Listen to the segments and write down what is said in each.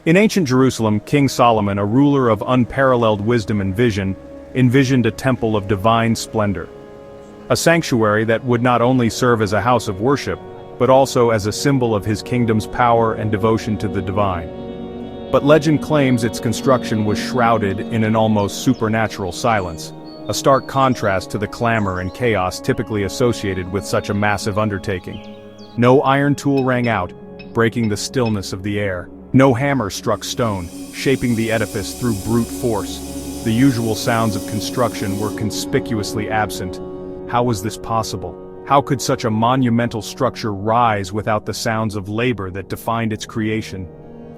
In ancient Jerusalem, King Solomon, a ruler of unparalleled wisdom and vision, envisioned a temple of divine splendor. A sanctuary that would not only serve as a house of worship, but also as a symbol of his kingdom's power and devotion to the divine. But legend claims its construction was shrouded in an almost supernatural silence, a stark contrast to the clamor and chaos typically associated with such a massive undertaking. No iron tool rang out, breaking the stillness of the air. No hammer struck stone, shaping the edifice through brute force. The usual sounds of construction were conspicuously absent. How was this possible? How could such a monumental structure rise without the sounds of labor that defined its creation?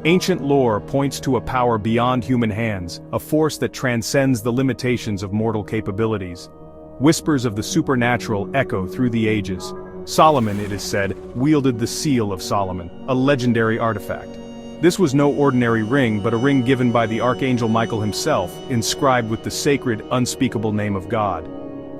Ancient lore points to a power beyond human hands, a force that transcends the limitations of mortal capabilities. Whispers of the supernatural echo through the ages. Solomon, it is said, wielded the Seal of Solomon, a legendary artifact. This was no ordinary ring, but a ring given by the Archangel Michael himself, inscribed with the sacred, unspeakable name of God.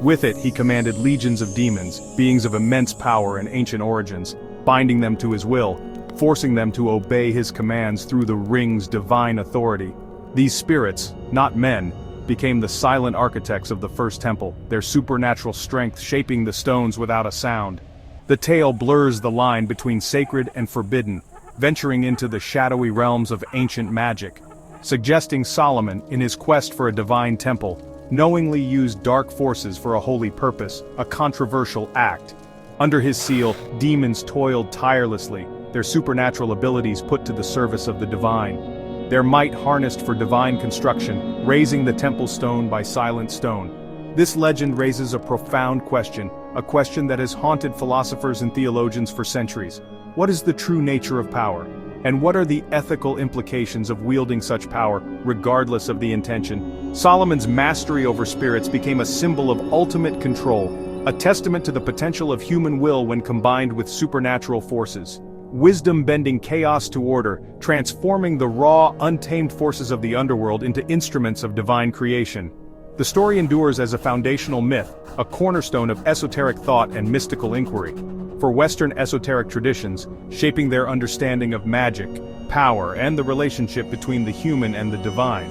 With it he commanded legions of demons, beings of immense power and ancient origins, binding them to his will, forcing them to obey his commands through the ring's divine authority. These spirits, not men, became the silent architects of the first temple, their supernatural strength shaping the stones without a sound. The tale blurs the line between sacred and forbidden, venturing into the shadowy realms of ancient magic, suggesting Solomon, in his quest for a divine temple, knowingly used dark forces for a holy purpose, a controversial act. Under his seal, demons toiled tirelessly, their supernatural abilities put to the service of the divine. Their might harnessed for divine construction, raising the temple stone by silent stone. This legend raises a profound question, a question that has haunted philosophers and theologians for centuries. What is the true nature of power? And what are the ethical implications of wielding such power, regardless of the intention? Solomon's mastery over spirits became a symbol of ultimate control, a testament to the potential of human will when combined with supernatural forces. Wisdom bending chaos to order, transforming the raw, untamed forces of the underworld into instruments of divine creation. The story endures as a foundational myth, a cornerstone of esoteric thought and mystical inquiry. For Western esoteric traditions, shaping their understanding of magic, power, and the relationship between the human and the divine.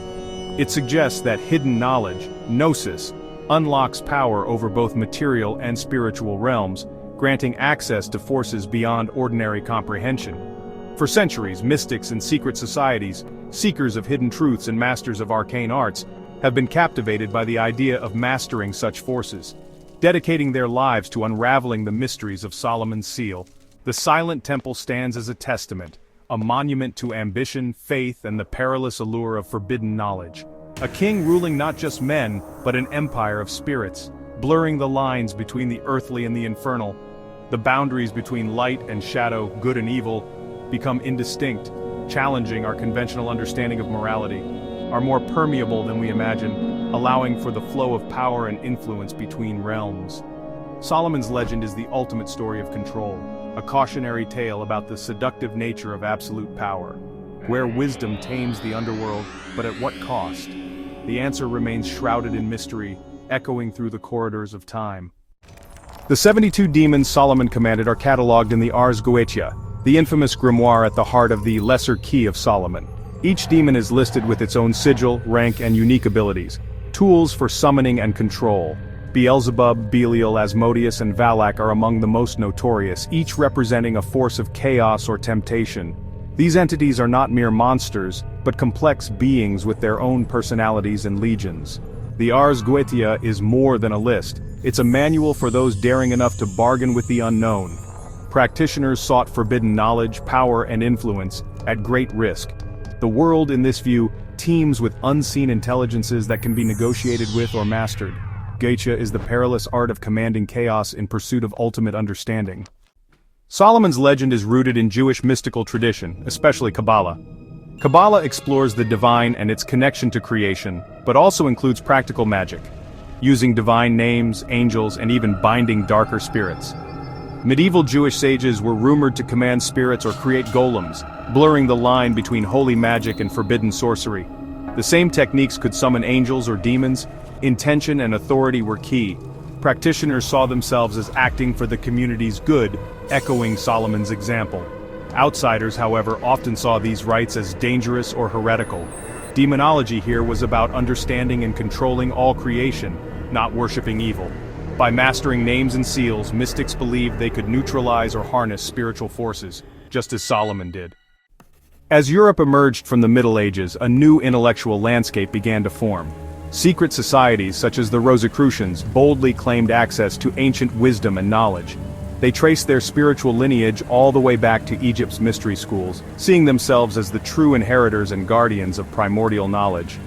It suggests that hidden knowledge, gnosis, unlocks power over both material and spiritual realms, granting access to forces beyond ordinary comprehension. For centuries, mystics and secret societies, seekers of hidden truths and masters of arcane arts, have been captivated by the idea of mastering such forces. Dedicating their lives to unraveling the mysteries of Solomon's seal, the Silent Temple stands as a testament, a monument to ambition, faith, and the perilous allure of forbidden knowledge. A king ruling not just men, but an empire of spirits, blurring the lines between the earthly and the infernal. The boundaries between light and shadow, good and evil, become indistinct, challenging our conventional understanding of morality, are more permeable than we imagine, allowing for the flow of power and influence between realms. Solomon's legend is the ultimate story of control, a cautionary tale about the seductive nature of absolute power, where wisdom tames the underworld, but at what cost? The answer remains shrouded in mystery, echoing through the corridors of time. The 72 demons Solomon commanded are catalogued in the Ars Goetia, the infamous grimoire at the heart of the Lesser Key of Solomon. Each demon is listed with its own sigil, rank, and unique abilities, tools for summoning and control. Beelzebub, Belial, Asmodeus, and Valak are among the most notorious, each representing a force of chaos or temptation. These entities are not mere monsters, but complex beings with their own personalities and legions. The Ars Goetia is more than a list, it's a manual for those daring enough to bargain with the unknown. Practitioners sought forbidden knowledge, power, and influence, at great risk. The world, in this view, teems with unseen intelligences that can be negotiated with or mastered. Goetia is the perilous art of commanding chaos in pursuit of ultimate understanding. Solomon's legend is rooted in Jewish mystical tradition, especially Kabbalah. Kabbalah explores the divine and its connection to creation, but also includes practical magic, using divine names, angels, and even binding darker spirits. Medieval Jewish sages were rumored to command spirits or create golems, blurring the line between holy magic and forbidden sorcery. The same techniques could summon angels or demons. Intention and authority were key. Practitioners saw themselves as acting for the community's good, echoing Solomon's example. Outsiders, however, often saw these rites as dangerous or heretical. Demonology here was about understanding and controlling all creation, not worshipping evil. By mastering names and seals, mystics believed they could neutralize or harness spiritual forces, just as Solomon did. As Europe emerged from the Middle Ages, a new intellectual landscape began to form. Secret societies such as the Rosicrucians boldly claimed access to ancient wisdom and knowledge. They traced their spiritual lineage all the way back to Egypt's mystery schools, seeing themselves as the true inheritors and guardians of primordial knowledge.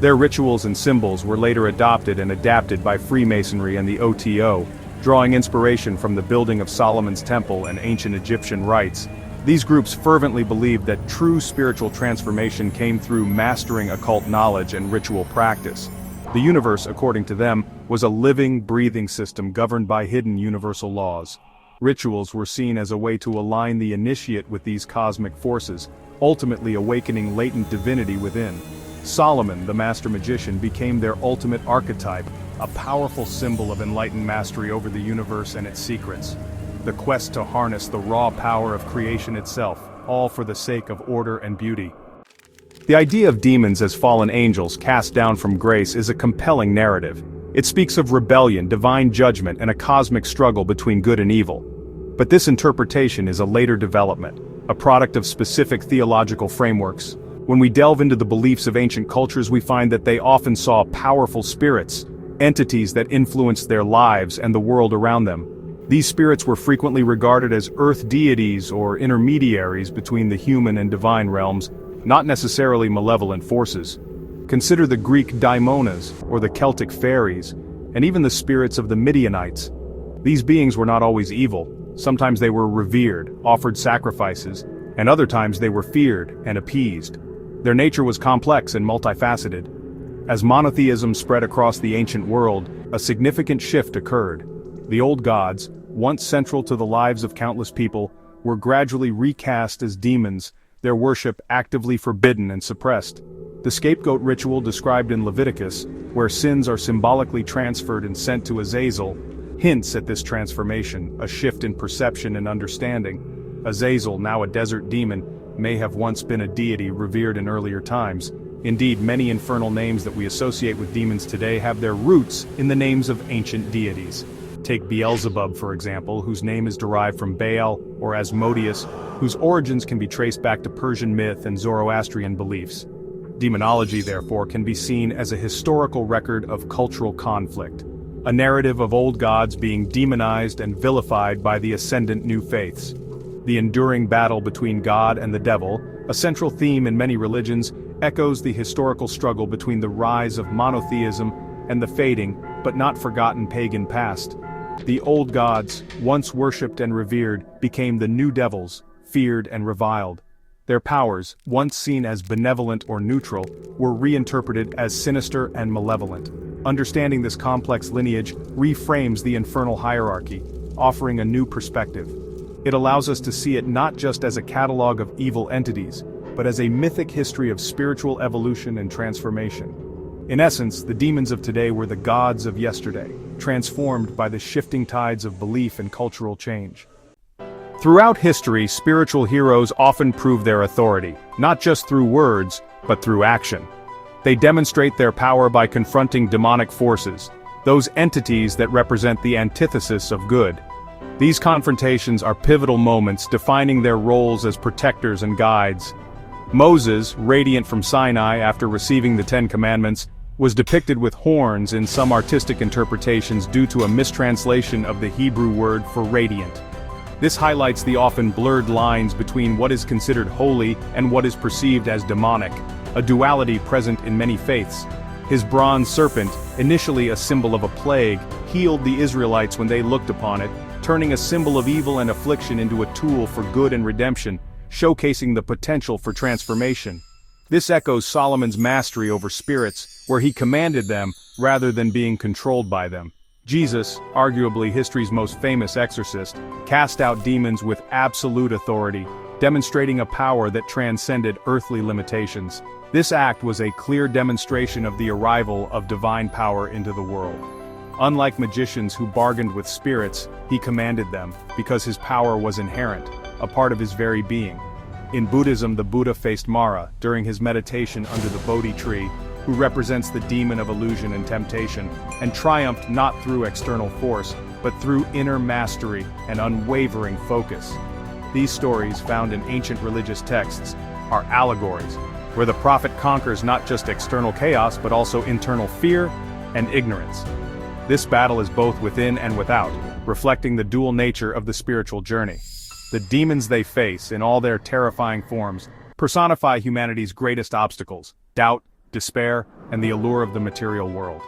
Their rituals and symbols were later adopted and adapted by Freemasonry and the OTO, drawing inspiration from the building of Solomon's Temple and ancient Egyptian rites. These groups fervently believed that true spiritual transformation came through mastering occult knowledge and ritual practice. The universe, according to them, was a living, breathing system governed by hidden universal laws. Rituals were seen as a way to align the initiate with these cosmic forces, ultimately awakening latent divinity within. Solomon, the master magician, became their ultimate archetype, a powerful symbol of enlightened mastery over the universe and its secrets. The quest to harness the raw power of creation itself, all for the sake of order and beauty. The idea of demons as fallen angels cast down from grace is a compelling narrative. It speaks of rebellion, divine judgment, and a cosmic struggle between good and evil. But this interpretation is a later development, a product of specific theological frameworks. When we delve into the beliefs of ancient cultures, we find that they often saw powerful spirits, entities that influenced their lives and the world around them. These spirits were frequently regarded as earth deities or intermediaries between the human and divine realms, not necessarily malevolent forces. Consider the Greek daimonas, or the Celtic fairies, and even the spirits of the Midianites. These beings were not always evil. Sometimes they were revered, offered sacrifices, and other times they were feared and appeased. Their nature was complex and multifaceted. As monotheism spread across the ancient world, a significant shift occurred. The old gods, once central to the lives of countless people, were gradually recast as demons, their worship actively forbidden and suppressed. The scapegoat ritual described in Leviticus, where sins are symbolically transferred and sent to Azazel, hints at this transformation, a shift in perception and understanding. Azazel, now a desert demon, may have once been a deity revered in earlier times. Indeed, many infernal names that we associate with demons today have their roots in the names of ancient deities. Take Beelzebub, for example, whose name is derived from Baal, or Asmodeus, whose origins can be traced back to Persian myth and Zoroastrian beliefs. Demonology, therefore, can be seen as a historical record of cultural conflict, a narrative of old gods being demonized and vilified by the ascendant new faiths. The enduring battle between God and the devil, a central theme in many religions, echoes the historical struggle between the rise of monotheism and the fading, but not forgotten pagan past. The old gods, once worshipped and revered, became the new devils, feared and reviled. Their powers, once seen as benevolent or neutral, were reinterpreted as sinister and malevolent. Understanding this complex lineage reframes the infernal hierarchy, offering a new perspective. It allows us to see it not just as a catalog of evil entities, but as a mythic history of spiritual evolution and transformation. In essence, the demons of today were the gods of yesterday, transformed by the shifting tides of belief and cultural change. Throughout history, spiritual heroes often prove their authority, not just through words, but through action. They demonstrate their power by confronting demonic forces, those entities that represent the antithesis of good. These confrontations are pivotal moments defining their roles as protectors and guides. Moses, radiant from Sinai after receiving the Ten Commandments, was depicted with horns in some artistic interpretations due to a mistranslation of the Hebrew word for radiant. This highlights the often blurred lines between what is considered holy and what is perceived as demonic, a duality present in many faiths. His bronze serpent, initially a symbol of a plague, healed the Israelites when they looked upon it, turning a symbol of evil and affliction into a tool for good and redemption, showcasing the potential for transformation. This echoes Solomon's mastery over spirits, where he commanded them rather than being controlled by them. Jesus, arguably history's most famous exorcist, cast out demons with absolute authority, demonstrating a power that transcended earthly limitations. This act was a clear demonstration of the arrival of divine power into the world. Unlike magicians who bargained with spirits, he commanded them, because his power was inherent. a part of his very being. In Buddhism, the Buddha faced Mara during his meditation under the Bodhi tree, who represents the demon of illusion and temptation, and triumphed not through external force, but through inner mastery and unwavering focus. These stories, found in ancient religious texts, are allegories, where the prophet conquers not just external chaos but also internal fear and ignorance. This battle is both within and without, reflecting the dual nature of the spiritual journey. The demons they face, in all their terrifying forms, personify humanity's greatest obstacles: doubt, despair, and the allure of the material world.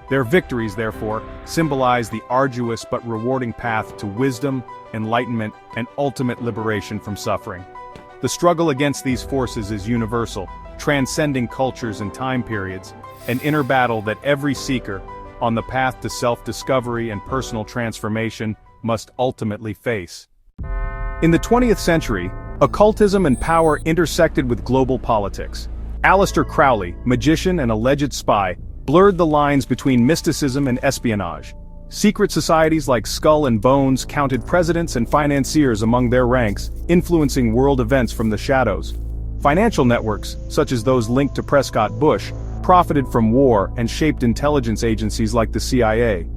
Their victories, therefore, symbolize the arduous but rewarding path to wisdom, enlightenment, and ultimate liberation from suffering. The struggle against these forces is universal, transcending cultures and time periods, an inner battle that every seeker, on the path to self-discovery and personal transformation, must ultimately face. In the 20th century, occultism and power intersected with global politics. Aleister Crowley, magician and alleged spy, blurred the lines between mysticism and espionage. Secret societies like Skull and Bones counted presidents and financiers among their ranks, influencing world events from the shadows. Financial networks, such as those linked to Prescott Bush, profited from war and shaped intelligence agencies like the CIA.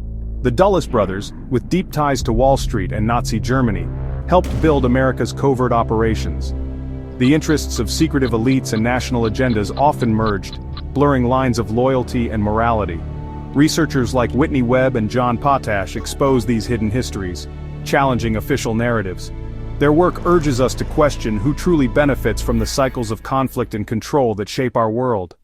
The Dulles brothers, with deep ties to Wall Street and Nazi Germany, helped build America's covert operations. The interests of secretive elites and national agendas often merged, blurring lines of loyalty and morality. Researchers like Whitney Webb and John Potash expose these hidden histories, challenging official narratives. Their work urges us to question who truly benefits from the cycles of conflict and control that shape our world.